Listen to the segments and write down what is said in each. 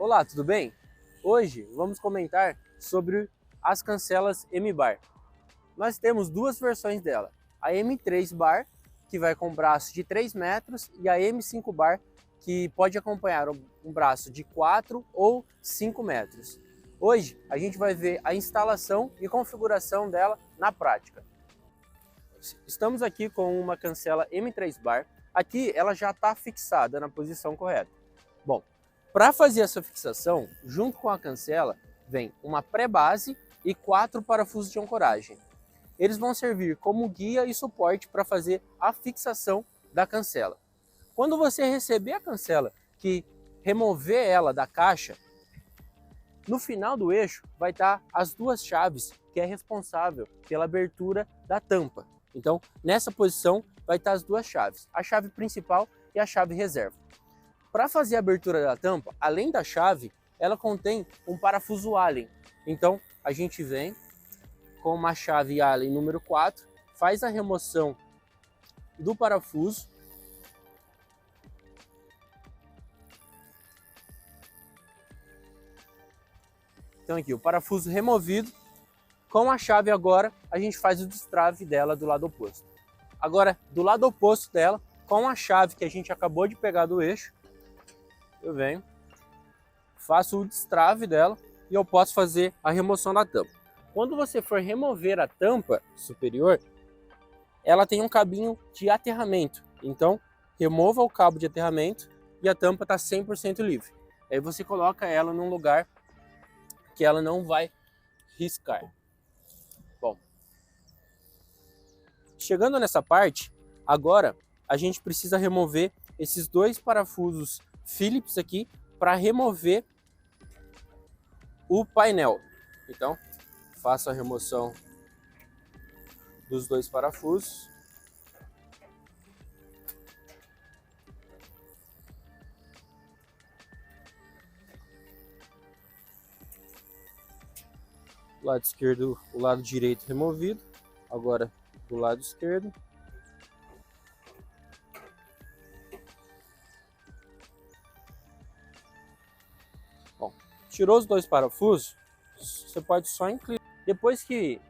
Olá, tudo bem? Hoje vamos comentar sobre as cancelas M-Bar. Nós temos duas versões dela, a M3 Bar, que vai com braço de 3 metros, e a M5 Bar, que pode acompanhar um braço de 4 ou 5 metros. Hoje a gente vai ver a instalação e configuração dela na prática. Estamos aqui com uma cancela M3 Bar. Aqui ela já está fixada na posição correta. Bom, para fazer essa fixação, junto com a cancela, vem uma pré-base e 4 parafusos de ancoragem. Eles vão servir como guia e suporte para fazer a fixação da cancela. Quando você receber a cancela, que remover ela da caixa, no final do eixo vai estar as duas chaves que é responsável pela abertura da tampa. Então, nessa posição vai estar as duas chaves, a chave principal e a chave reserva. Para fazer a abertura da tampa, além da chave, ela contém um parafuso Allen. Então, a gente vem com uma chave Allen número 4, faz a remoção do parafuso. Então aqui, o parafuso removido. Com a chave agora, a gente faz o destrave dela do lado oposto. Agora, do lado oposto dela, com a chave que a gente acabou de pegar do eixo, eu venho, faço o destrave dela e eu posso fazer a remoção da tampa. Quando você for remover a tampa superior, ela tem um cabinho de aterramento. Então, remova o cabo de aterramento e a tampa está 100% livre. Aí você coloca ela num lugar que ela não vai riscar. Bom, chegando nessa parte, agora a gente precisa remover esses dois parafusos Phillips aqui para remover o painel. Então, faço a remoção dos dois parafusos. O lado esquerdo, o lado direito removido. Agora do lado esquerdo. Bom, tirou os dois parafusos, você pode só inclinar. Depois que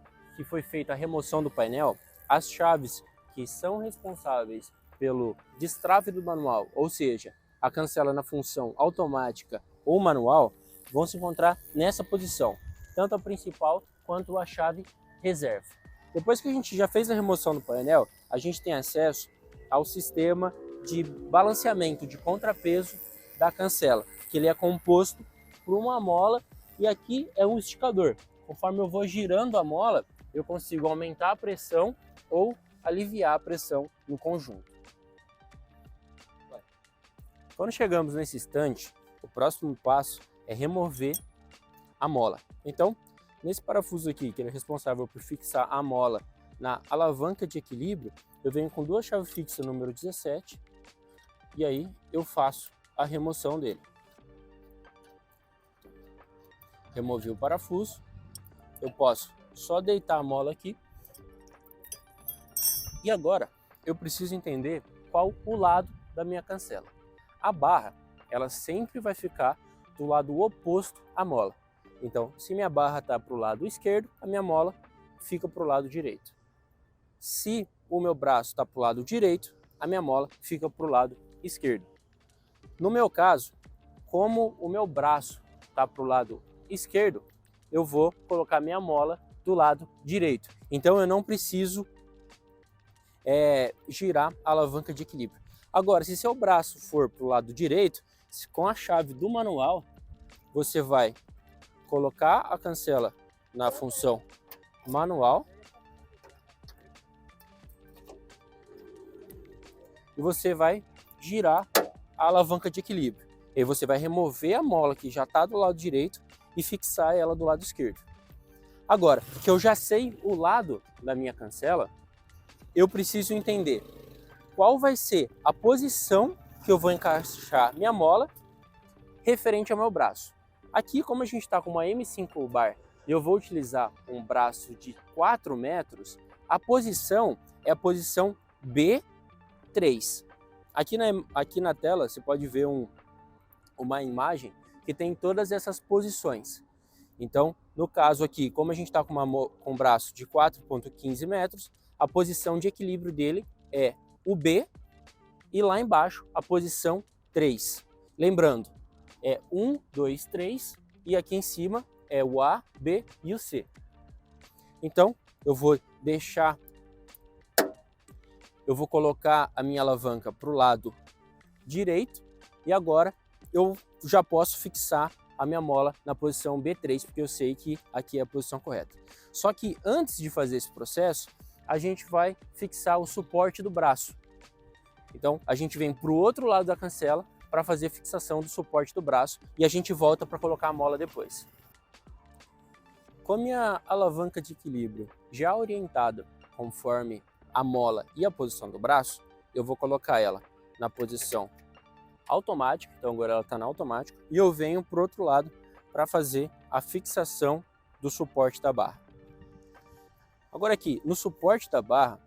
foi feita a remoção do painel, as chaves que são responsáveis pelo destrave do manual, ou seja, a cancela na função automática ou manual, vão se encontrar nessa posição, tanto a principal quanto a chave reserva. Depois que a gente já fez a remoção do painel, a gente tem acesso ao sistema de balanceamento de contrapeso da cancela, que ele é composto por uma mola e aqui é um esticador. Conforme eu vou girando a mola, eu consigo aumentar a pressão ou aliviar a pressão no conjunto. Quando chegamos nesse instante, o próximo passo é remover a mola. Então, nesse parafuso aqui, que ele é responsável por fixar a mola na alavanca de equilíbrio, eu venho com duas chaves fixas número 17 e aí eu faço a remoção dele. Removi o parafuso, eu posso só deitar a mola aqui. E agora eu preciso entender qual o lado da minha cancela. A barra, ela sempre vai ficar do lado oposto à mola. Então, se minha barra está para o lado esquerdo, a minha mola fica para o lado direito. Se o meu braço está para o lado direito, a minha mola fica para o lado esquerdo. No meu caso, como o meu braço está para o lado esquerdo, eu vou colocar minha mola do lado direito. Então eu não preciso girar a alavanca de equilíbrio. Agora, se seu braço for para o lado direito, com a chave do manual, você vai colocar a cancela na função manual e você vai girar a alavanca de equilíbrio. E aí você vai remover a mola que já está do lado direito e fixar ela do lado esquerdo. Agora, que eu já sei o lado da minha cancela, eu preciso entender qual vai ser a posição que eu vou encaixar minha mola referente ao meu braço. Aqui, como a gente está com uma M5 Bar e eu vou utilizar um braço de 4 metros, a posição é a posição B3. Aqui na tela você pode ver uma imagem que que tem todas essas posições. Então, no caso aqui, como a gente está com um braço de 4,15 metros, a posição de equilíbrio dele é o B e lá embaixo a posição 3. Lembrando, é 1, 2, 3 e aqui em cima é o A, B e o C. Então, eu vou colocar a minha alavanca para o lado direito e agora eu já posso fixar a minha mola na posição B3, porque eu sei que aqui é a posição correta. Só que antes de fazer esse processo, a gente vai fixar o suporte do braço. Então, a gente vem para o outro lado da cancela para fazer a fixação do suporte do braço e a gente volta para colocar a mola depois. Com a minha alavanca de equilíbrio já orientada conforme a mola e a posição do braço, eu vou colocar ela na posição automática, então agora ela está na automática, e eu venho para o outro lado para fazer a fixação do suporte da barra. Agora aqui, no suporte da barra,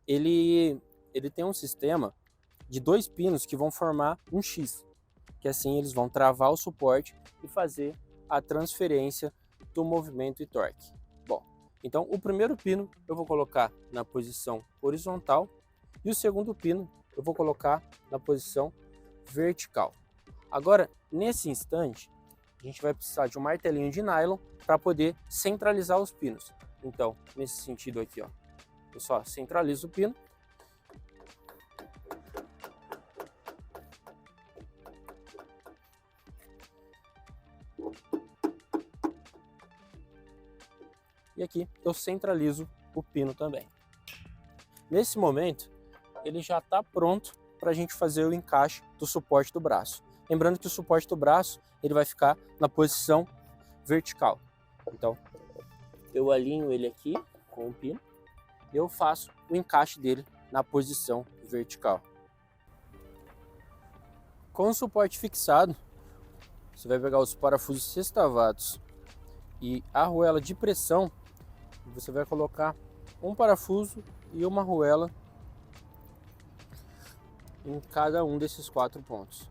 ele tem um sistema de 2 pinos que vão formar um X, que assim eles vão travar o suporte e fazer a transferência do movimento e torque. Bom, então o primeiro pino eu vou colocar na posição horizontal e o segundo pino eu vou colocar na posição vertical. Agora, nesse instante, a gente vai precisar de um martelinho de nylon para poder centralizar os pinos. Então, nesse sentido aqui, ó, eu só centralizo o pino. E aqui eu centralizo o pino também. Nesse momento, ele já está pronto para a gente fazer o encaixe do suporte do braço. Lembrando que o suporte do braço ele vai ficar na posição vertical. Então, eu alinho ele aqui com o pino e eu faço o encaixe dele na posição vertical. Com o suporte fixado, você vai pegar os parafusos sextavados e a arruela de pressão. Você vai colocar um parafuso e uma arruela em cada um desses 4 pontos.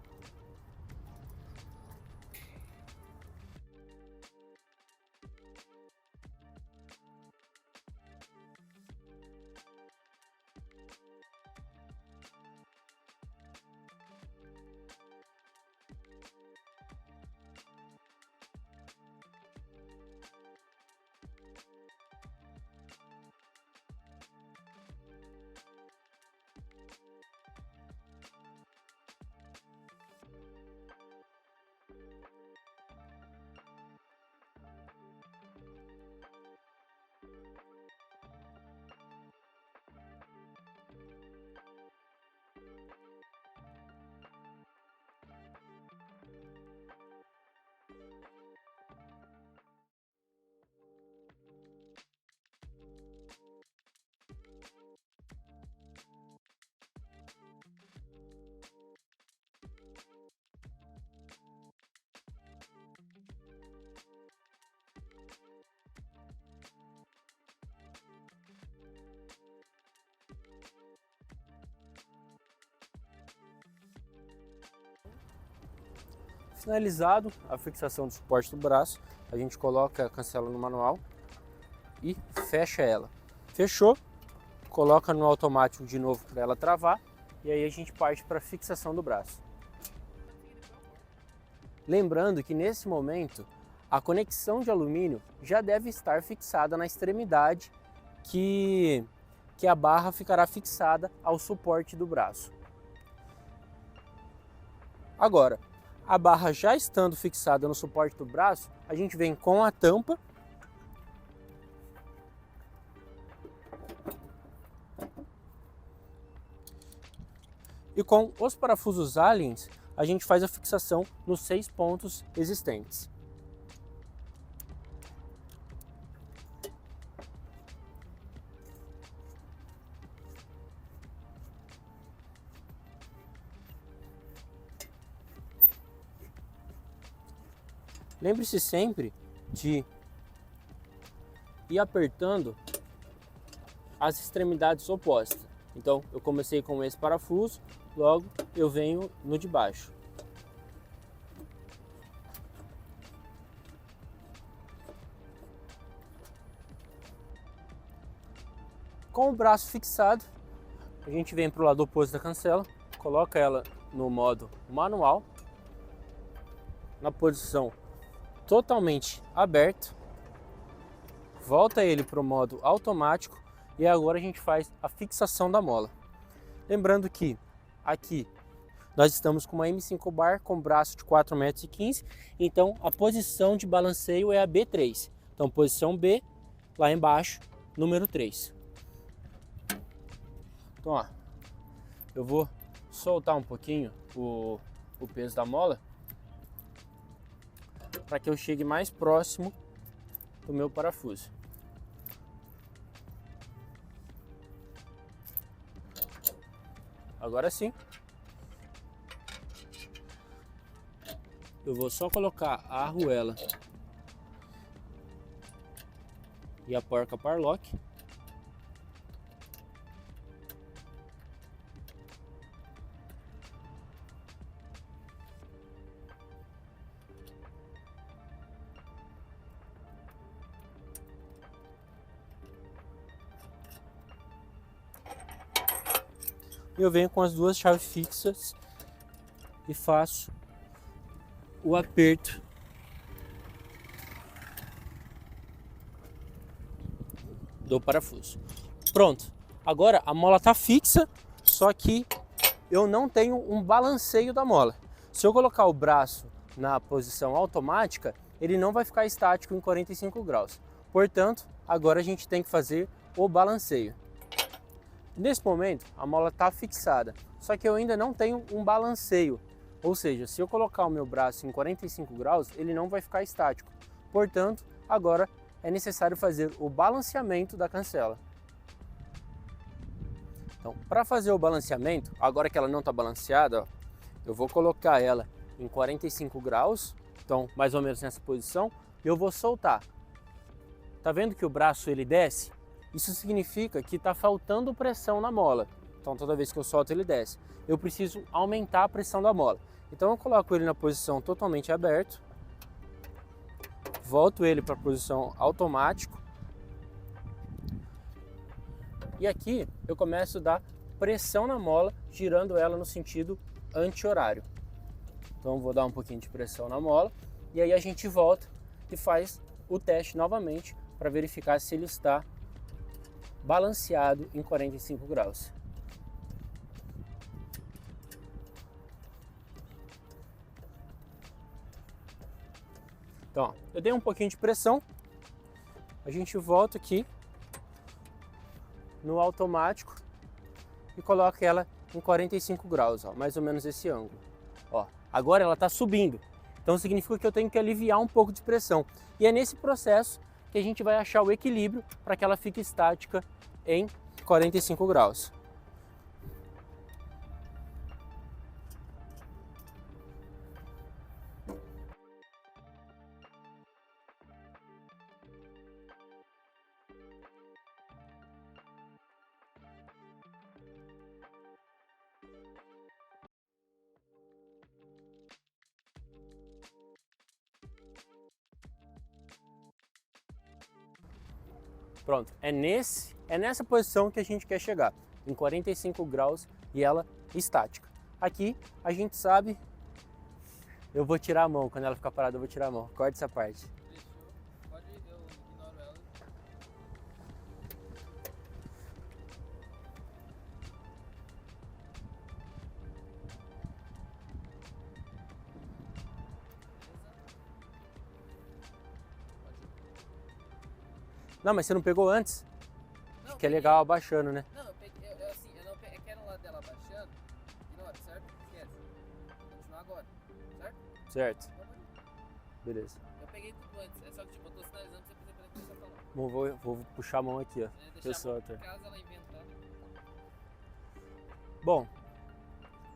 Finalizado a fixação do suporte do braço, a gente coloca a cancela no manual e fecha ela. Fechou, coloca no automático de novo para ela travar e aí a gente parte para a fixação do braço. Lembrando que nesse momento a conexão de alumínio já deve estar fixada na extremidade que a barra ficará fixada ao suporte do braço. Agora, a barra já estando fixada no suporte do braço, a gente vem com a tampa e com os parafusos Allen, a gente faz a fixação nos 6 pontos existentes. Lembre-se sempre de ir apertando as extremidades opostas. Então, eu comecei com esse parafuso, logo eu venho no de baixo. Com o braço fixado, a gente vem para o lado oposto da cancela, coloca ela no modo manual, na posição totalmente aberto, volta ele para o modo automático e agora a gente faz a fixação da mola. Lembrando que aqui nós estamos com uma M5 bar com braço de 4,15 m, então a posição de balanceio é a B3. Então posição B, lá embaixo, número 3. Então ó, eu vou soltar um pouquinho o peso da mola para que eu chegue mais próximo do meu parafuso. Agora sim, eu vou só colocar a arruela e a porca parlock. Eu venho com as duas chaves fixas e faço o aperto do parafuso. Pronto, agora a mola está fixa, só que eu não tenho um balanceio da mola. Se eu colocar o braço na posição automática, ele não vai ficar estático em 45 graus. Portanto, agora a gente tem que fazer o balanceio. Nesse momento, a mola está fixada, só que eu ainda não tenho um balanceio. Ou seja, se eu colocar o meu braço em 45 graus, ele não vai ficar estático. Portanto, agora é necessário fazer o balanceamento da cancela. Então, para fazer o balanceamento, agora que ela não está balanceada, ó, eu vou colocar ela em 45 graus, então mais ou menos nessa posição, e eu vou soltar. Tá vendo que o braço ele desce? Isso significa que está faltando pressão na mola. Então toda vez que eu solto ele desce. Eu preciso aumentar a pressão da mola. Então eu coloco ele na posição totalmente aberto. Volto ele para a posição automático. E aqui eu começo a dar pressão na mola, girando ela no sentido anti-horário. Então vou dar um pouquinho de pressão na mola. E aí a gente volta e faz o teste novamente para verificar se ele está balanceado em 45 graus. Então, ó, eu dei um pouquinho de pressão, a gente volta aqui no automático e coloca ela em 45 graus, ó, mais ou menos esse ângulo. Ó, agora ela está subindo, então significa que eu tenho que aliviar um pouco de pressão. E é nesse processo que a gente vai achar o equilíbrio para que ela fique estática em 45 graus. Pronto, é nessa posição que a gente quer chegar, em 45 graus e ela estática. Aqui a gente sabe, eu vou tirar a mão, quando ela ficar parada eu vou tirar a mão, corta essa parte. Fechou. Pode ir, eu ignoro ela. Não, mas você não pegou antes? Não, Acho que é legal abaixando, né? Não, eu peguei, assim, eu não peguei, quero lá dela abaixando. Ignora, certo? Esquece. Vou continuar agora, certo? Certo, Então, pode ir. beleza. Eu peguei tudo antes, é só que tipo, eu tô sinalizando pra você poder começar a falar. Bom, vou puxar a mão aqui, ó. Deixar a Pessoal, mão tá. caso ela inventar. Bom,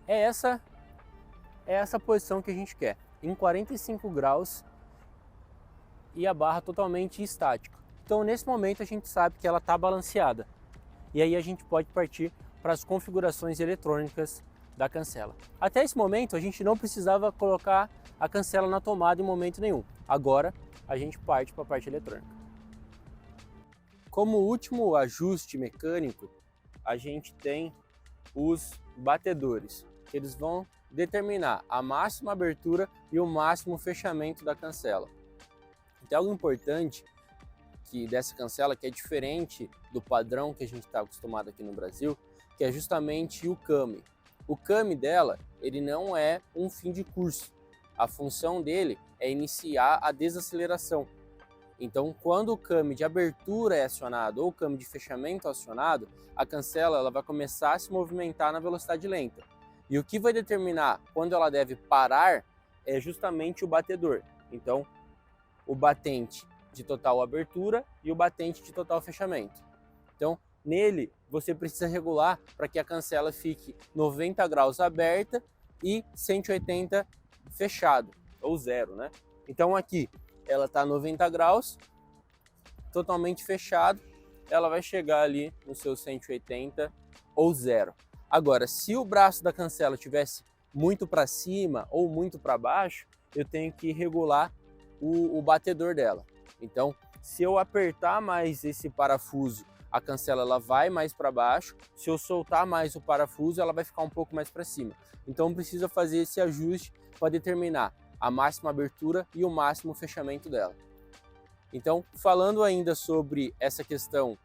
é essa posição que a gente quer, em 45 graus e a barra totalmente estática. Então nesse momento a gente sabe que ela está balanceada e aí a gente pode partir para as configurações eletrônicas da cancela. Até esse momento a gente não precisava colocar a cancela na tomada em momento nenhum. Agora a gente parte para a parte eletrônica. Como último ajuste mecânico, a gente tem os batedores, que eles vão determinar a máxima abertura e o máximo fechamento da cancela. Então, algo importante dessa cancela, que é diferente do padrão que a gente está acostumado aqui no Brasil, que é justamente o came. O came dela, ele não é um fim de curso. A função dele é iniciar a desaceleração. Então, quando o came de abertura é acionado ou o came de fechamento é acionado, a cancela ela vai começar a se movimentar na velocidade lenta. E o que vai determinar quando ela deve parar é justamente o batedor. Então, o batente de total abertura e o batente de total fechamento. Então, nele, você precisa regular para que a cancela fique 90 graus aberta e 180 fechado, ou zero, né? Então aqui, ela está 90 graus, totalmente fechado, ela vai chegar ali no seu 180 ou zero. Agora, se o braço da cancela estivesse muito para cima ou muito para baixo, eu tenho que regular o batedor dela. Então, se eu apertar mais esse parafuso, a cancela ela vai mais para baixo. Se eu soltar mais o parafuso, ela vai ficar um pouco mais para cima. Então, precisa fazer esse ajuste para determinar a máxima abertura e o máximo fechamento dela. Então, falando ainda sobre essa questão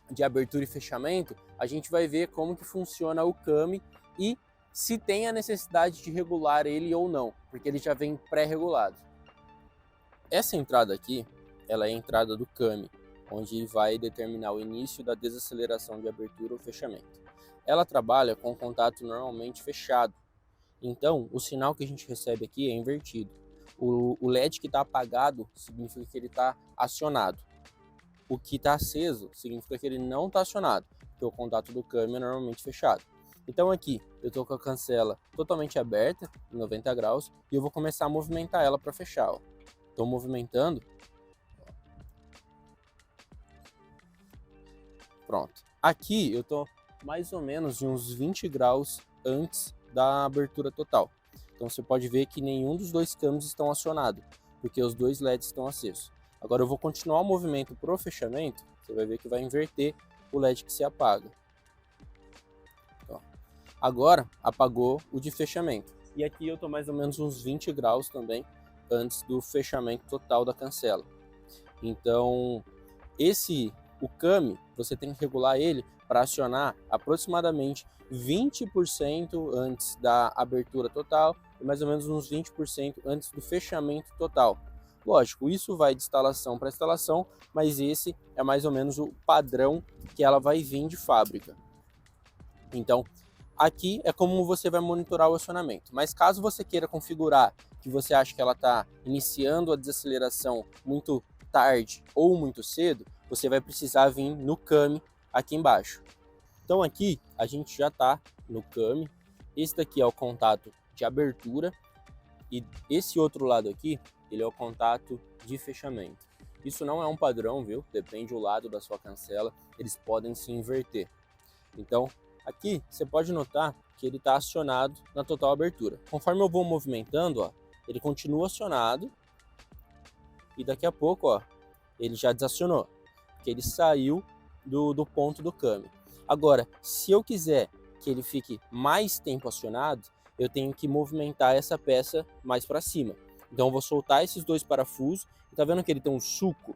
de abertura e fechamento, a gente vai ver como que funciona o came e se tem a necessidade de regular ele ou não, porque ele já vem pré-regulado. Essa entrada aqui, ela é a entrada do came, onde vai determinar o início da desaceleração de abertura ou fechamento. Ela trabalha com contato normalmente fechado, então o sinal que a gente recebe aqui é invertido. O LED que está apagado significa que ele está acionado. O que está aceso significa que ele não está acionado, porque o contato do came é normalmente fechado. Então aqui eu estou com a cancela totalmente aberta, em 90 graus, e eu vou começar a movimentar ela para fechar. Estou movimentando. Pronto. Aqui eu estou mais ou menos de uns 20 graus antes da abertura total. Então você pode ver que nenhum dos dois cames estão acionados, porque os dois LEDs estão acesos. Agora eu vou continuar o movimento para o fechamento, você vai ver que vai inverter o LED que se apaga. Ó. Agora apagou o de fechamento. E aqui eu estou mais ou menos uns 20 graus também antes do fechamento total da cancela. Então, o came, você tem que regular ele para acionar aproximadamente 20% antes da abertura total e mais ou menos uns 20% antes do fechamento total. Lógico, isso vai de instalação para instalação, mas esse é mais ou menos o padrão que ela vai vir de fábrica. Então, aqui é como você vai monitorar o acionamento. Mas caso você queira configurar que você acha que ela está iniciando a desaceleração muito tarde ou muito cedo, você vai precisar vir no came aqui embaixo. Então aqui a gente já está no came. Esse daqui é o contato de abertura e esse outro lado aqui, ele é o contato de fechamento. Isso não é um padrão, viu? Depende do lado da sua cancela, eles podem se inverter. Então, aqui você pode notar que ele está acionado na total abertura. Conforme eu vou movimentando, ó, ele continua acionado e daqui a pouco ó, ele já desacionou, porque ele saiu do ponto do came. Agora, se eu quiser que ele fique mais tempo acionado, eu tenho que movimentar essa peça mais para cima. Então eu vou soltar esses dois parafusos, tá vendo que ele tem um suco?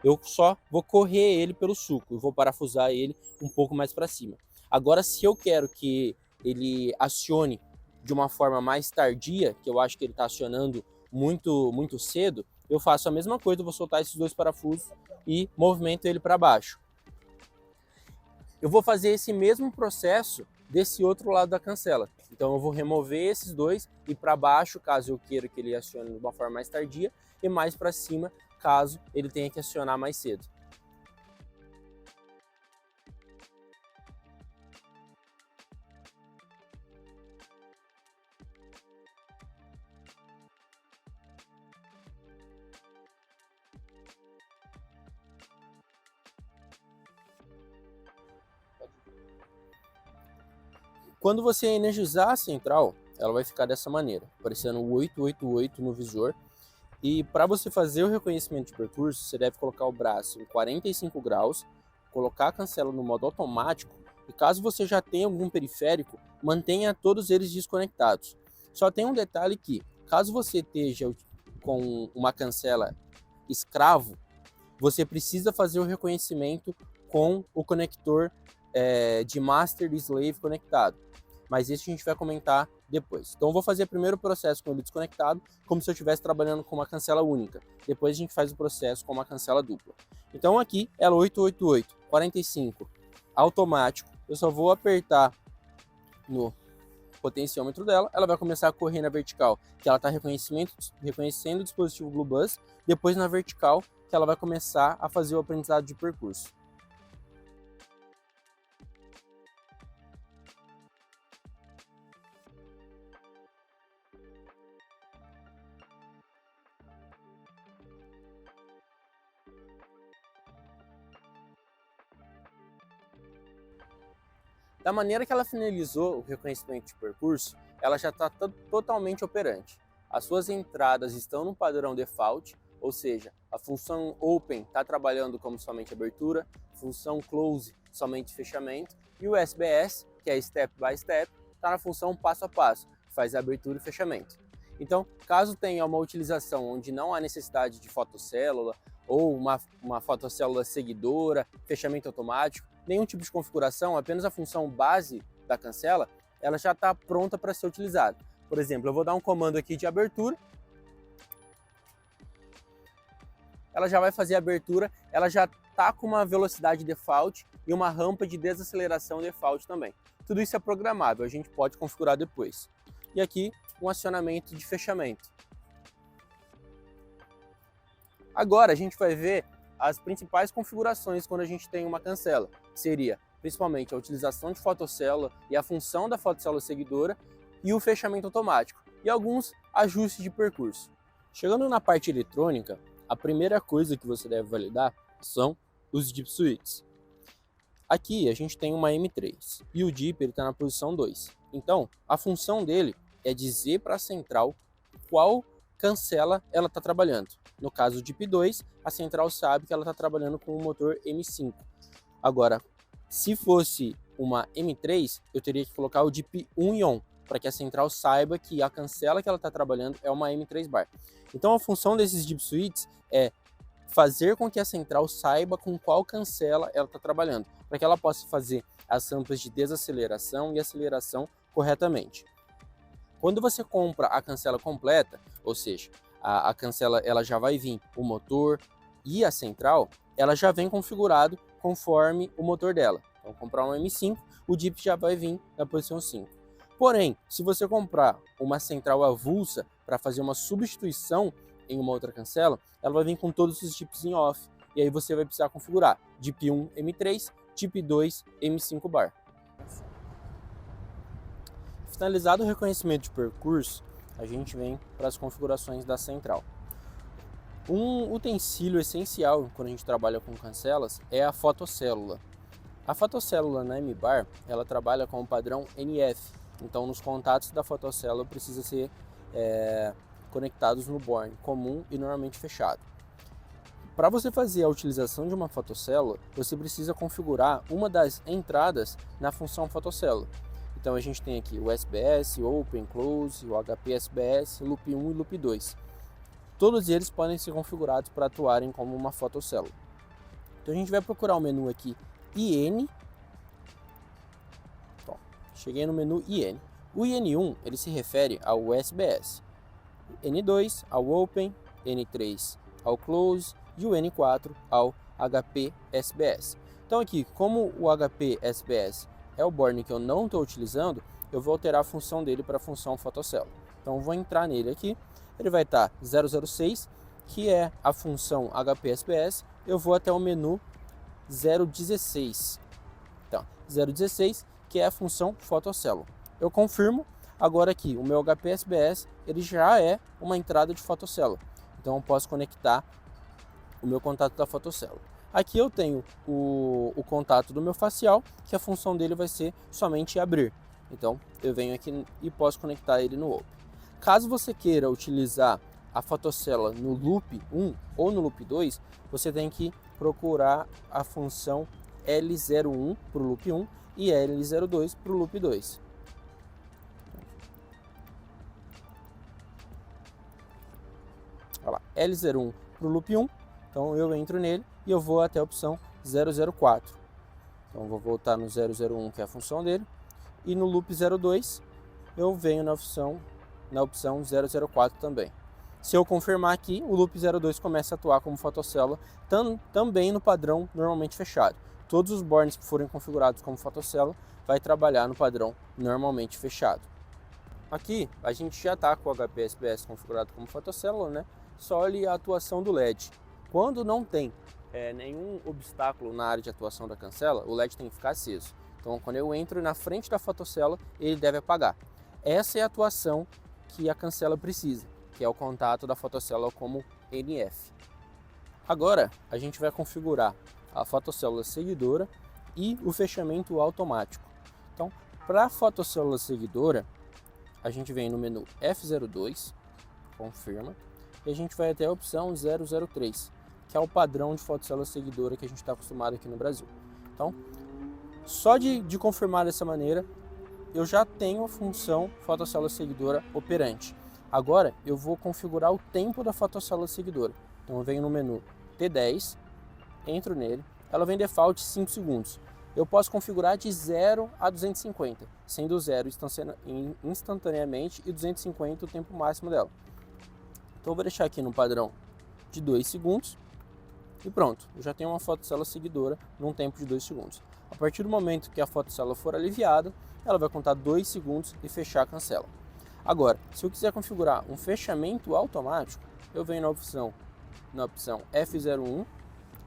Eu só vou correr ele pelo suco e vou parafusar ele um pouco mais para cima. Agora, se eu quero que ele acione de uma forma mais tardia, que eu acho que ele está acionando muito cedo, eu faço a mesma coisa, eu vou soltar esses dois parafusos e movimento ele para baixo. Eu vou fazer esse mesmo processo desse outro lado da cancela. Então eu vou remover esses dois e para baixo, caso eu queira que ele acione de uma forma mais tardia, e mais para cima, caso ele tenha que acionar mais cedo. Quando você energizar a central, ela vai ficar dessa maneira, aparecendo o 888 no visor. E para você fazer o reconhecimento de percurso, você deve colocar o braço em 45 graus, colocar a cancela no modo automático e caso você já tenha algum periférico, mantenha todos eles desconectados. Só tem um detalhe que, caso você esteja com uma cancela escravo, você precisa fazer o reconhecimento com o conector de Master e Slave conectado. Mas isso a gente vai comentar depois. Então eu vou fazer primeiro o processo com ele desconectado, como se eu estivesse trabalhando com uma cancela única. Depois a gente faz o processo com uma cancela dupla. Então aqui, ela 888, 45, automático. Eu só vou apertar no potenciômetro dela, ela vai começar a correr na vertical, que ela está reconhecendo o dispositivo Bluebus, depois na vertical, que ela vai começar a fazer o aprendizado de percurso. Da maneira que ela finalizou o reconhecimento de percurso, ela já está totalmente operante. As suas entradas estão no padrão default, ou seja, a função Open está trabalhando como somente abertura, função Close somente fechamento, e o SBS, que é Step by Step, está na função passo a passo, que faz a abertura e fechamento. Então, caso tenha uma utilização onde não há necessidade de fotocélula, ou uma fotocélula seguidora, fechamento automático, nenhum tipo de configuração, apenas a função base da cancela, ela já está pronta para ser utilizada. Por exemplo, eu vou dar um comando aqui de abertura, ela já vai fazer a abertura, ela já está com uma velocidade default e uma rampa de desaceleração default também. Tudo isso é programável, a gente pode configurar depois. E aqui, um acionamento de fechamento. Agora a gente vai ver as principais configurações quando a gente tem uma cancela, que seria principalmente a utilização de fotocélula e a função da fotocélula seguidora e o fechamento automático e alguns ajustes de percurso. Chegando na parte eletrônica, a primeira coisa que você deve validar são os DIP switches. Aqui a gente tem uma M3 e o DIP está na posição 2. Então a função dele é dizer para a central qual cancela ela está trabalhando. No caso do DIP 2, a central sabe que ela está trabalhando com o motor M5. Agora, se fosse uma M3, eu teria que colocar o DIP 1 e ON, para que a central saiba que a cancela que ela está trabalhando é uma M3 bar. Então a função desses DIP switches é fazer com que a central saiba com qual cancela ela está trabalhando, para que ela possa fazer as rampas de desaceleração e aceleração corretamente. Quando você compra a cancela completa, ou seja, a cancela ela já vai vir o motor e a central, ela já vem configurado conforme o motor dela. Então, comprar um M5, o DIP já vai vir na posição 5. Porém, se você comprar uma central avulsa para fazer uma substituição em uma outra cancela, ela vai vir com todos os DIPs em off. E aí você vai precisar configurar DIP 1 M3, DIP 2 M5 bar. Finalizado o reconhecimento de percurso, a gente vem para as configurações da central. Um utensílio essencial quando a gente trabalha com cancelas é a fotocélula. A fotocélula na M-Bar, ela trabalha com o padrão NF, então nos contatos da fotocélula precisa ser conectados no borne comum e normalmente fechado. Para você fazer a utilização de uma fotocélula, você precisa configurar uma das entradas na função fotocélula. Então a gente tem aqui o SBS, o Open, Close, o HP SBS, Loop 1 e Loop 2. Todos eles podem ser configurados para atuarem como uma fotocélula. Então a gente vai procurar o menu aqui IN. Bom, cheguei no menu IN. O IN1 ele se refere ao SBS, N2 ao Open, N3 ao Close e o N4 ao HP SBS. Então aqui, como o HP SBS é o borne que eu não estou utilizando, eu vou alterar a função dele para a função fotocélula. Então eu vou entrar nele aqui, ele vai estar 006, que é a função HP SBS, eu vou até o menu 016. Então, 016, que é a função fotocélula. Eu confirmo, agora aqui, o meu HP SBS, ele já é uma entrada de fotocélula. Então eu posso conectar o meu contato da fotocélula. Aqui eu tenho o contato do meu facial, que a função dele vai ser somente abrir. Então eu venho aqui e posso conectar ele no Open. Caso você queira utilizar a fotocélula no loop 1 ou no loop 2, você tem que procurar a função L01 para o loop 1 e L02 para o loop 2. Olha lá, L01 para o loop 1, então eu entro nele e eu vou até a opção 004. Então eu vou voltar no 001, que é a função dele, e no loop 02 eu venho na opção 004 também. Se eu confirmar aqui, o loop 02 começa a atuar como fotocélula também no padrão normalmente fechado. Todos os bornes que forem configurados como fotocélula vai trabalhar no padrão normalmente fechado. Aqui a gente já está com o HP-SPS configurado como fotocélula, né? Só ali a atuação do LED. Quando não tem nenhum obstáculo na área de atuação da cancela, o LED tem que ficar aceso. Então quando eu entro na frente da fotocélula, ele deve apagar. Essa é a atuação que a cancela precisa, que é o contato da fotocélula como NF. Agora a gente vai configurar a fotocélula seguidora e o fechamento automático. Então, para a fotocélula seguidora, a gente vem no menu F02, confirma, e a gente vai até a opção 003, que é o padrão de fotocélula seguidora que a gente está acostumado aqui no Brasil. Então, só de confirmar dessa maneira, eu já tenho a função fotocélula seguidora operante. Agora, eu vou configurar o tempo da fotocélula seguidora. Então, eu venho no menu T10, entro nele, ela vem default 5 segundos. Eu posso configurar de 0 a 250, sendo 0 instantaneamente e 250 o tempo máximo dela. Então eu vou deixar aqui no padrão de 2 segundos e pronto, eu já tenho uma fotocélula seguidora num tempo de 2 segundos. A partir do momento que a fotocélula for aliviada, ela vai contar 2 segundos e fechar a cancela. Agora, se eu quiser configurar um fechamento automático, eu venho na opção F01,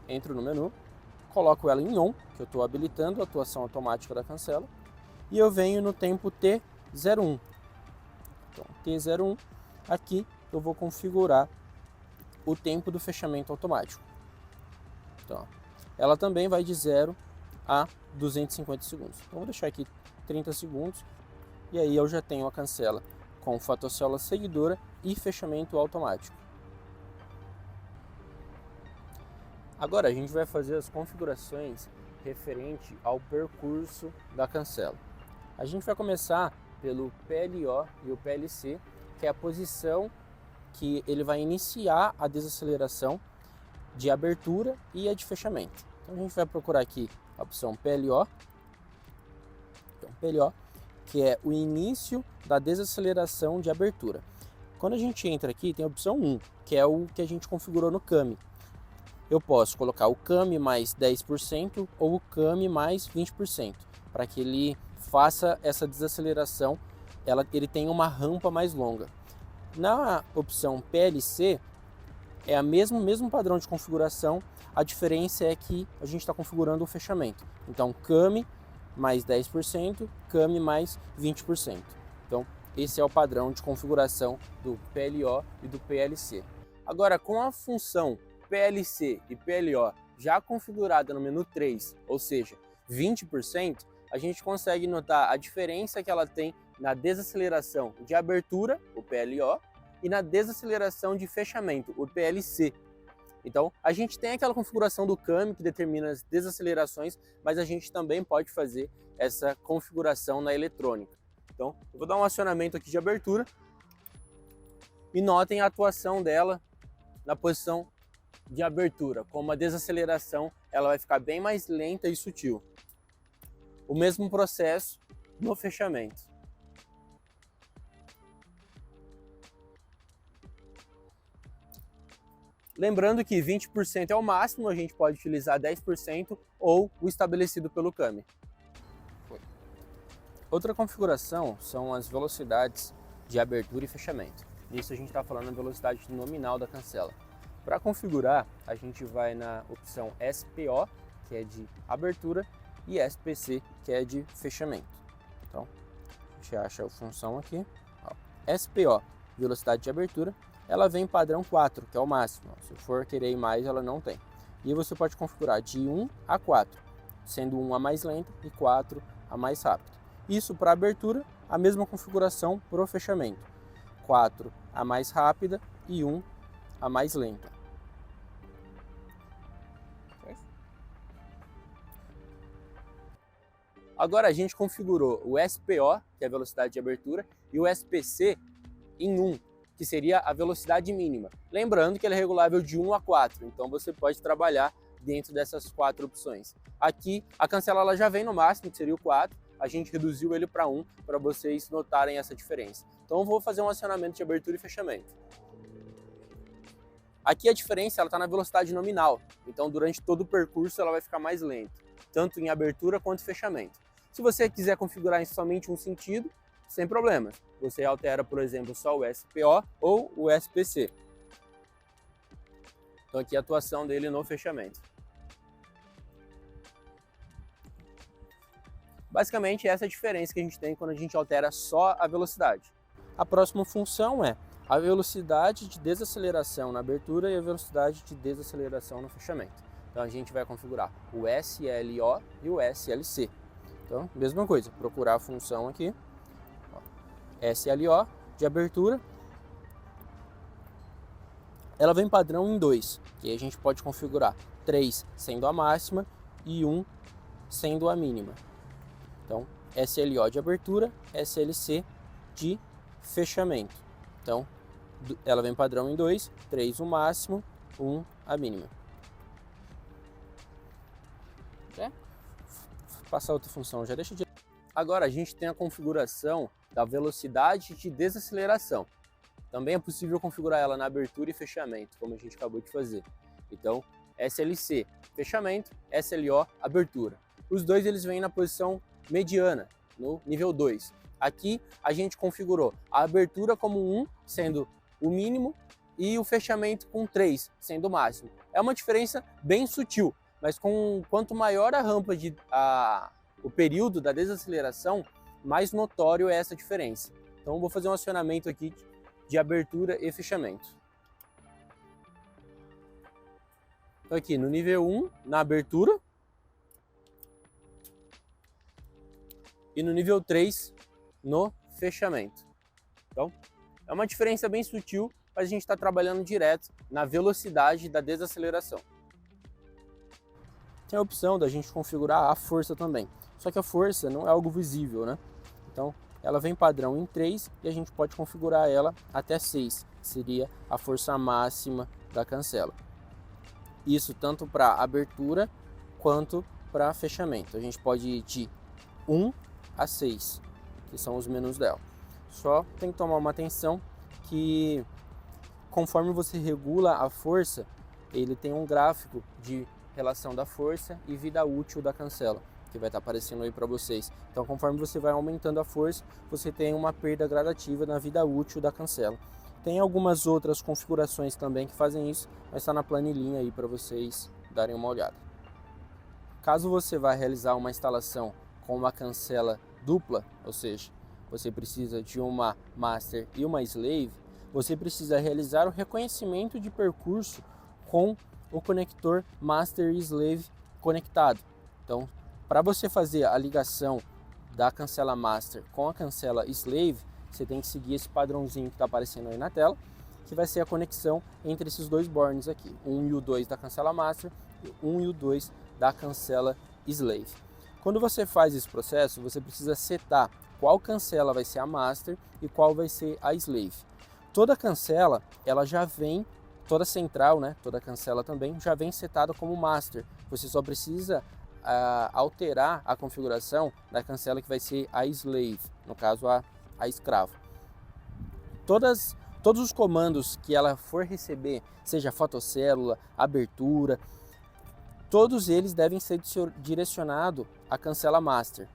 entro no menu, coloco ela em ON, que eu estou habilitando a atuação automática da cancela, e eu venho no tempo T01. Então, T01, aqui eu vou configurar o tempo do fechamento automático. Então, ela também vai de 0 a 250 segundos. Então, vou deixar aqui 30 segundos, e aí eu já tenho a cancela com fotocélula seguidora e fechamento automático. Agora a gente vai fazer as configurações referente ao percurso da cancela. A gente vai começar pelo PLO e o PLC, que é a posição que ele vai iniciar a desaceleração de abertura e a de fechamento. Então a gente vai procurar aqui a opção PLO, então, PLO, que é o início da desaceleração de abertura. Quando a gente entra aqui, tem a opção 1, que é o que a gente configurou no CAMI. Eu posso colocar o CAMI mais 10% ou o CAMI mais 20%, para que ele faça essa desaceleração, ele tem uma rampa mais longa. Na opção PLC, é o mesmo padrão de configuração, a diferença é que a gente está configurando o fechamento. Então, CAMI mais 10%, CAMI mais 20%. Então, esse é o padrão de configuração do PLO e do PLC. Agora, com a função PLC e PLO já configurada no menu 3, ou seja, 20%, a gente consegue notar a diferença que ela tem na desaceleração de abertura, o PLO, e na desaceleração de fechamento, o PLC. Então, a gente tem aquela configuração do CAMI que determina as desacelerações, mas a gente também pode fazer essa configuração na eletrônica. Então, eu vou dar um acionamento aqui de abertura e notem a atuação dela na posição de abertura. Com uma desaceleração, ela vai ficar bem mais lenta e sutil. O mesmo processo no fechamento. Lembrando que 20% é o máximo, a gente pode utilizar 10% ou o estabelecido pelo CAMI. Outra configuração são as velocidades de abertura e fechamento. Nisso a gente está falando da velocidade nominal da cancela. Para configurar, a gente vai na opção SPO, que é de abertura, e SPC, que é de fechamento. Então, a gente acha a função aqui. SPO, velocidade de abertura, ela vem padrão 4, que é o máximo. Se for querer ir mais, ela não tem. E você pode configurar de 1 a 4, sendo 1 a mais lenta e 4 a mais rápida. Isso para abertura, a mesma configuração para o fechamento. 4 a mais rápida e 1 a mais lenta. Agora a gente configurou o SPO, que é a velocidade de abertura, e o SPC em 1, que seria a velocidade mínima. Lembrando que ele é regulável de 1 a 4, então você pode trabalhar dentro dessas 4 opções. Aqui a cancela ela já vem no máximo, que seria o 4, a gente reduziu ele para 1 para vocês notarem essa diferença. Então eu vou fazer um acionamento de abertura e fechamento. Aqui a diferença está na velocidade nominal, então durante todo o percurso ela vai ficar mais lenta, tanto em abertura quanto em fechamento. Se você quiser configurar em somente um sentido, sem problemas. Você altera, por exemplo, só o SPO ou o SPC. Então aqui a atuação dele no fechamento. Basicamente essa é a diferença que a gente tem quando a gente altera só a velocidade. A próxima função é a velocidade de desaceleração na abertura e a velocidade de desaceleração no fechamento. Então a gente vai configurar o SLO e o SLC. Então, mesma coisa, procurar a função aqui, ó, SLO de abertura, ela vem padrão em 2, que a gente pode configurar 3 sendo a máxima e 1 sendo a mínima. Então, SLO de abertura, SLC de fechamento. Então, ela vem padrão em 2, 3 o máximo, 1 a mínima. Passar outra função, já deixa de... Agora a gente tem a configuração da velocidade de desaceleração. Também é possível configurar ela na abertura e fechamento, como a gente acabou de fazer. Então, SLC, fechamento, SLO, abertura. Os dois eles vêm na posição mediana, no nível 2. Aqui a gente configurou a abertura como 1, sendo o mínimo, e o fechamento com 3, sendo o máximo. É uma diferença bem sutil, mas quanto maior a rampa o período da desaceleração, mais notório é essa diferença. Então eu vou fazer um acionamento aqui de abertura e fechamento. Então aqui no nível 1, na abertura, e no nível 3, no fechamento. Então é uma diferença bem sutil, mas a gente está trabalhando direto na velocidade da desaceleração. Tem a opção da gente configurar a força também, só que a força não é algo visível, né? Então ela vem padrão em 3 e a gente pode configurar ela até 6, seria a força máxima da cancela. Isso tanto para abertura quanto para fechamento. A gente pode ir de 1 a 6, que são os menus dela. Só tem que tomar uma atenção que conforme você regula a força, ele tem um gráfico de relação da força e vida útil da cancela, que vai estar aparecendo aí para vocês. Então, conforme você vai aumentando a força, você tem uma perda gradativa na vida útil da cancela. Tem algumas outras configurações também que fazem isso, mas está na planilhinha aí para vocês darem uma olhada. Caso você vá realizar uma instalação com uma cancela dupla, ou seja, você precisa de uma master e uma slave, você precisa realizar o reconhecimento de percurso com o conector master e slave conectado. Então, para você fazer a ligação da cancela master com a cancela slave, você tem que seguir esse padrãozinho que está aparecendo aí na tela, que vai ser a conexão entre esses dois bornes aqui, o 1 e o 2 da cancela master, o 1 e o 2 da cancela slave. Quando você faz esse processo, você precisa setar qual cancela vai ser a master e qual vai ser a slave. Toda cancela, ela já vem, toda central, né, toda cancela também, já vem setada como master. Você só precisa alterar a configuração da cancela que vai ser a slave, no caso a escravo. Todos os comandos que ela for receber, seja fotocélula, abertura, todos eles devem ser direcionados à cancela master.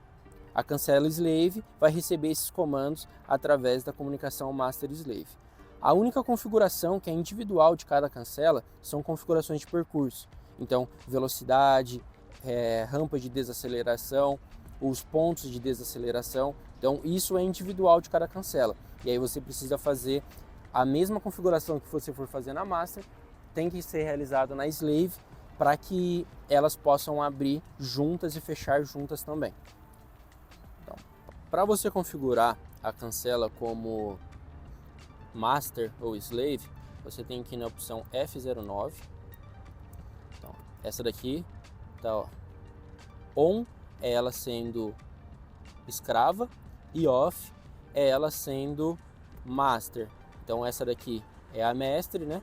A cancela slave vai receber esses comandos através da comunicação master-slave. A única configuração que é individual de cada cancela são configurações de percurso. Então, velocidade, rampa de desaceleração, os pontos de desaceleração. Então, isso é individual de cada cancela. E aí você precisa fazer a mesma configuração que você for fazer na master, tem que ser realizado na slave para que elas possam abrir juntas e fechar juntas também. Então, para você configurar a cancela como master ou slave, você tem que ir na opção F09. Então, essa daqui tá, ó, on é ela sendo escrava e off é ela sendo master. Então essa daqui é a mestre, né?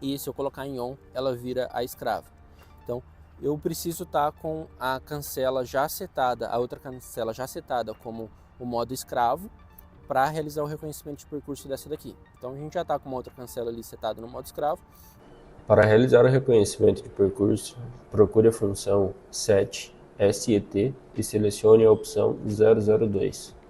E se eu colocar em on, ela vira a escrava. Então eu preciso estar com a cancela já setada, a outra cancela já setada como o modo escravo, para realizar o reconhecimento de percurso dessa daqui. Então a gente já está com uma outra cancela ali setada no modo escravo. Para realizar o reconhecimento de percurso, procure a função set e selecione a opção 002.